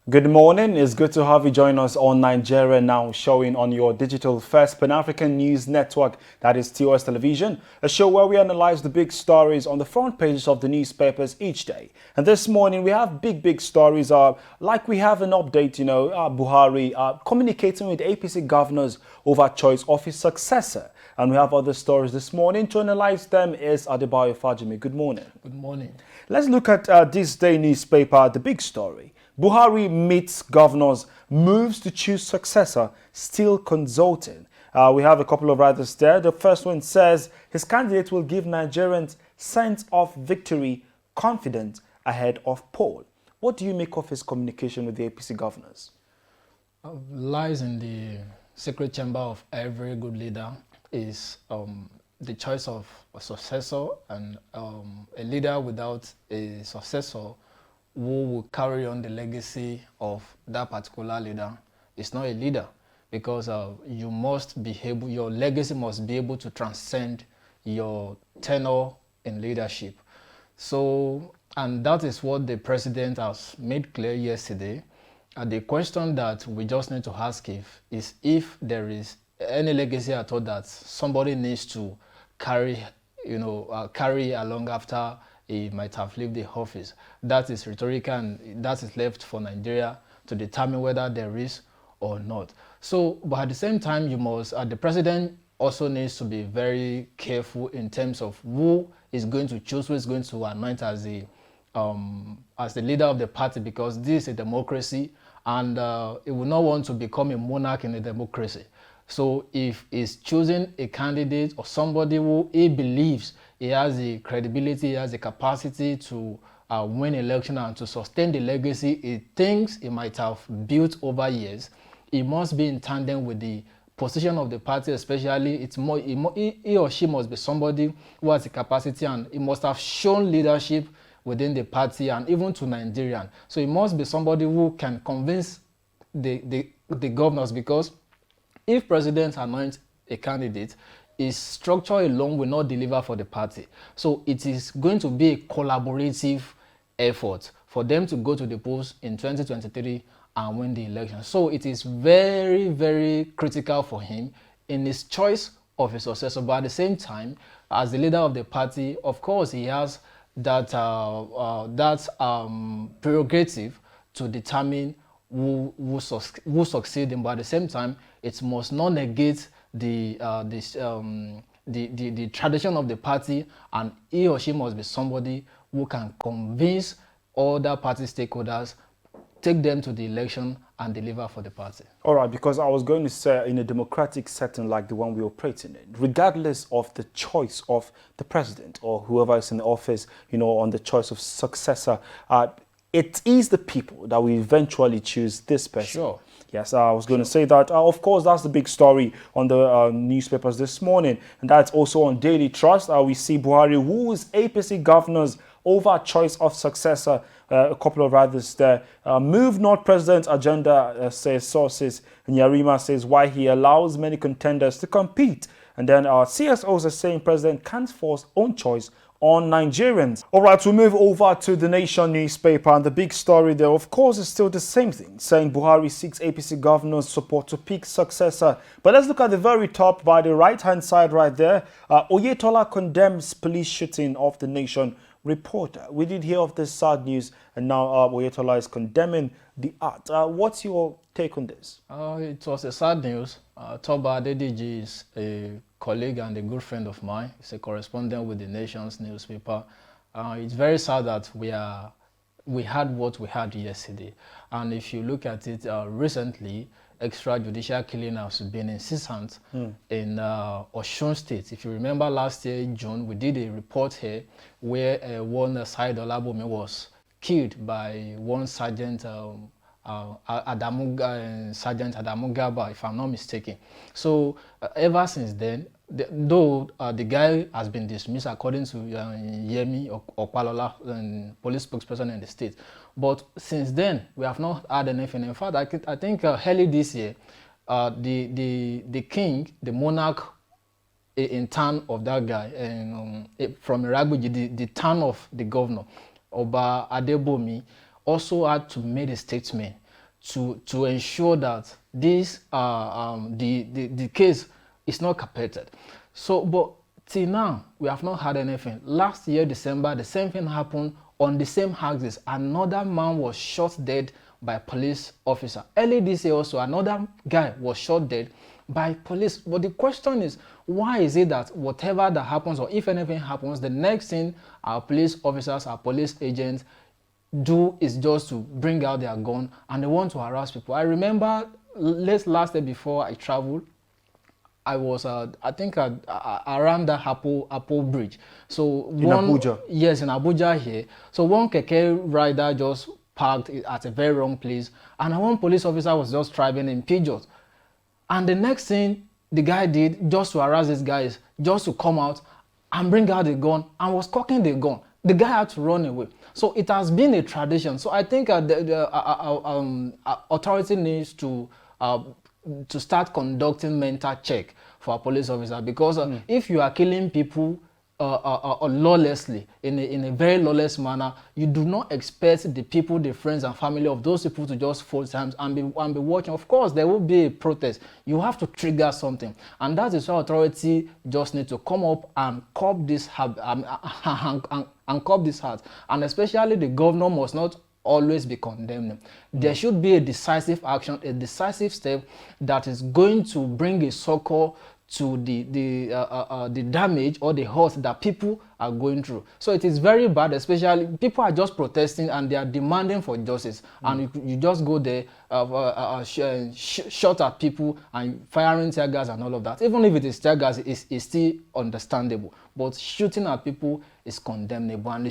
Good morning. It's good to have you join us on Nigeria Now, showing on your digital first Pan-African news network, that is TOS Television, a show where we analyze the big stories on the front pages of the newspapers each day. And this morning we have big stories, like we have an update, Buhari communicating with APC governors over choice of his successor. And we have other stories this morning. To analyze them is Adebayo Fajimi. Good morning. Good morning. Let's look at this day newspaper, the big story. Buhari meets governors, moves to choose successor, still consulting. We have a couple of writers there. The first one says his candidate will give Nigerians sense of victory, confident ahead of poll. What do you make of his communication with the APC governors? Lies in the secret chamber of every good leader is the choice of a successor, and a leader without a successor who will carry on the legacy of that particular leader is not a leader, because you must be able, your legacy must be able to transcend your tenure in leadership. So, and that is what the president has made clear yesterday. The question that we just need to ask is if there is any legacy at all that somebody needs to carry, carry along after he might have left the office. That is rhetorical, and that is left for Nigeria to determine whether there is or not. So, but at the same time, you must, the president also needs to be very careful in terms of who is going to choose, who is going to anoint as the leader of the party, because this is a democracy, and it will not want to become a monarch in a democracy. So if he's choosing a candidate or somebody who he believes he has the credibility, he has the capacity to win election and to sustain the legacy he thinks he might have built over years, he must be in tandem with the position of the party. Especially, he or she must be somebody who has the capacity, and he must have shown leadership within the party and even to Nigerian. So he must be somebody who can convince the governors, because if president anoints a candidate, his structure alone will not deliver for the party. So it is going to be a collaborative effort for them to go to the polls in 2023 and win the election. So it is very critical for him in his choice of a successor. But at the same time, as the leader of the party, of course, he has that prerogative to determine who succeed him. But at the same time, it must not negate the tradition of the party, and he or she must be somebody who can convince other party stakeholders, take them to the election and deliver for the party. All right, because I was going to say, in a democratic setting like the one we operate in, regardless of the choice of the president or whoever is in the office, on the choice of successor, it is the people that will eventually choose this person. Sure. Yes, I was going to say that. Of course, that's the big story on the newspapers this morning. And that's also on Daily Trust. We see Buhari woos APC governors over choice of successor. A couple of others there. Move not president's agenda, says sources. And Yarima says why he allows many contenders to compete. And then our CSOs are saying president can't force own choice on Nigerians. All right, we'll move over to the Nation newspaper, and the big story there, of course, is still the same thing, saying Buhari seeks APC governors' support to pick successor. But let's look at the very top by the right-hand side right there. Oyetola condemns police shooting of the Nation reporter. We did hear of this sad news, and now Oyetola is condemning the act. What's your take on this? It was a sad news. Toba Adediji is a colleague and a good friend of mine. He's a correspondent with the Nation's newspaper. It's very sad that we had what we had yesterday. And if you look at it, recently, extrajudicial killing has been incessant in Osun State. If you remember last year in June, we did a report here where one Said Olabumi was killed by one Sergeant Sergeant Adamu Gaba, if I'm not mistaken. So ever since then, though the guy has been dismissed according to Yemi Opalola, police spokesperson in the state, but since then we have not had anything. In fact, I think early this year, the king, the monarch in town of that guy, and from Iragbuji, the town of the governor, Oba Adebomi, also had to make a statement to ensure that this the case is not carpeted. So, but till now we have not had anything. Last year December, the same thing happened on the same axis. Another man was shot dead by a police officer. Early this year also, another guy was shot dead by police. But the question is, why is it that whatever that happens, or if anything happens, the next thing our police officers, our police agents do is just to bring out their gun and they want to harass people? I remember last day before I traveled, I was, I think, around the Apple Bridge. So in Abuja? Yes, in Abuja here. So one keke rider just parked at a very wrong place, and one police officer was just driving in Peugeot. And the next thing the guy did, just to harass these guys, just to come out and bring out the gun, and was cocking the gun. The guy had to run away. So it has been a tradition. So I think the authority needs to start conducting mental check for a police officer, because if you are killing people lawlessly, in a very lawless manner, you do not expect the people, the friends and family of those people to just fold hands and be watching. Of course, there will be a protest. You have to trigger something, and that is why authority just need to come up and curb this habit, and curb this heart. And especially the governor must not always be condemning. There should be a decisive action, a decisive step that is going to bring a succor to the damage or the hurt that people are going through. So it is very bad, especially people are just protesting and they are demanding for justice, and you just go there, shot at people and firing tear gas and all of that. Even if it is tear gas, it's still understandable, but shooting at people is condemnable, and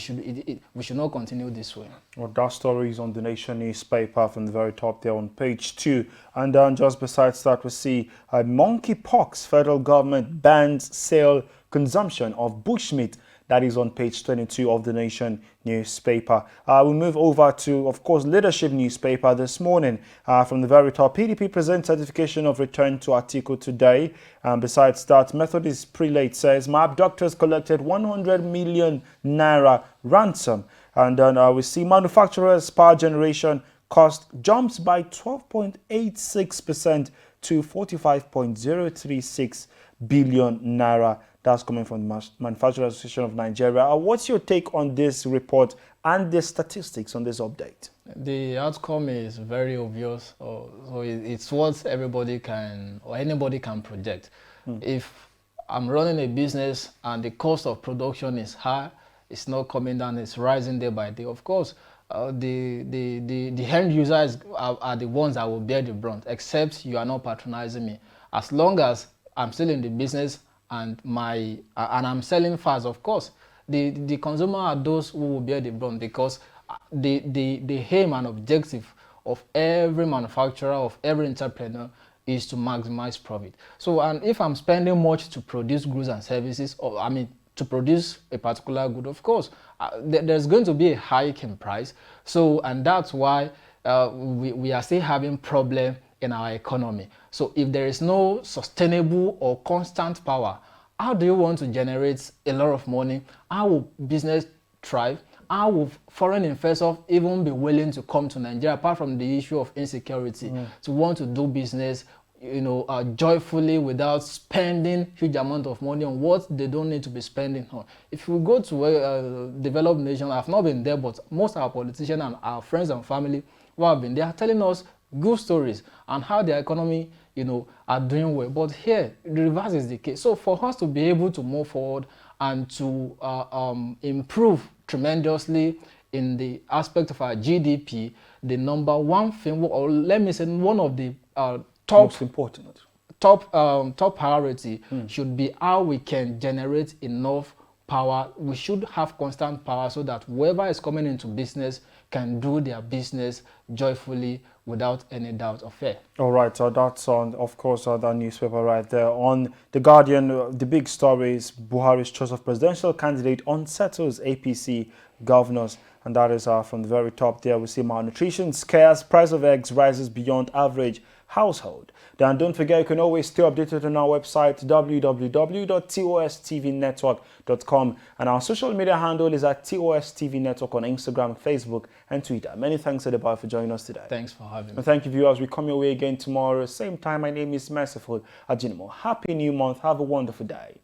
we should not continue this way. Well, that story is on the Nation newspaper from the very top there on page 2. And then just besides that, we see monkeypox. Federal government bans sale, consumption of bushmeat. That is on page 22 of the Nation newspaper. We move over to, of course, Leadership newspaper this morning. From the very top, PDP presents certification of return to Atiku today. Besides that, Methodist prelate says my abductors collected 100 million naira ransom. And then we see manufacturers' power generation cost jumps by 12.86% to 45.036 billion naira. That's coming from the Manufacturers Association of Nigeria. What's your take on this report and the statistics on this update? The outcome is very obvious. So it's what everybody can, or anybody can project. If I'm running a business and the cost of production is high, it's not coming down, it's rising day by day, of course, the end users are the ones that will bear the brunt, except you are not patronizing me. As long as I'm still in the business and I'm selling fast, of course, the consumer are those who will bear the brunt, because the aim and objective of every manufacturer, of every entrepreneur, is to maximize profit. So, and if I'm spending much to produce goods and services, or to produce a particular good, of course, there's going to be a hike in price. So, and that's why we are still having problem in our economy. So if there is no sustainable or constant power, how do you want to generate a lot of money? How will business thrive? How will foreign investors even be willing to come to Nigeria, apart from the issue of insecurity, to want to do business, joyfully, without spending huge amount of money on what they don't need to be spending on? If we go to a developed nation, I've not been there, but most of our politicians and our friends and family who have been, they are telling us good stories and how their economy, are doing well. But here, the reverse is the case. So for us to be able to move forward and to improve tremendously in the aspect of our GDP, the number one thing, or let me say one of the most important top priority should be how we can generate enough power. We should have constant power so that whoever is coming into business can do their business joyfully without any doubt or fear. All right, so that's on, of course, that newspaper right there. On The Guardian, the big story is Buhari's choice of presidential candidate unsettles APC governors. And that is from the very top there. We see malnutrition scares, price of eggs rises beyond average household. Then don't forget, you can always stay updated on our website, www.tostvnetwork.com, and our social media handle is at TOSTV Network on Instagram, Facebook, and Twitter. Many thanks, Adebayo, for joining us today. Thanks for having me. And thank you, viewers. We come your way again tomorrow, same time. My name is Merciful Ajinimo. Happy New Month. Have a wonderful day.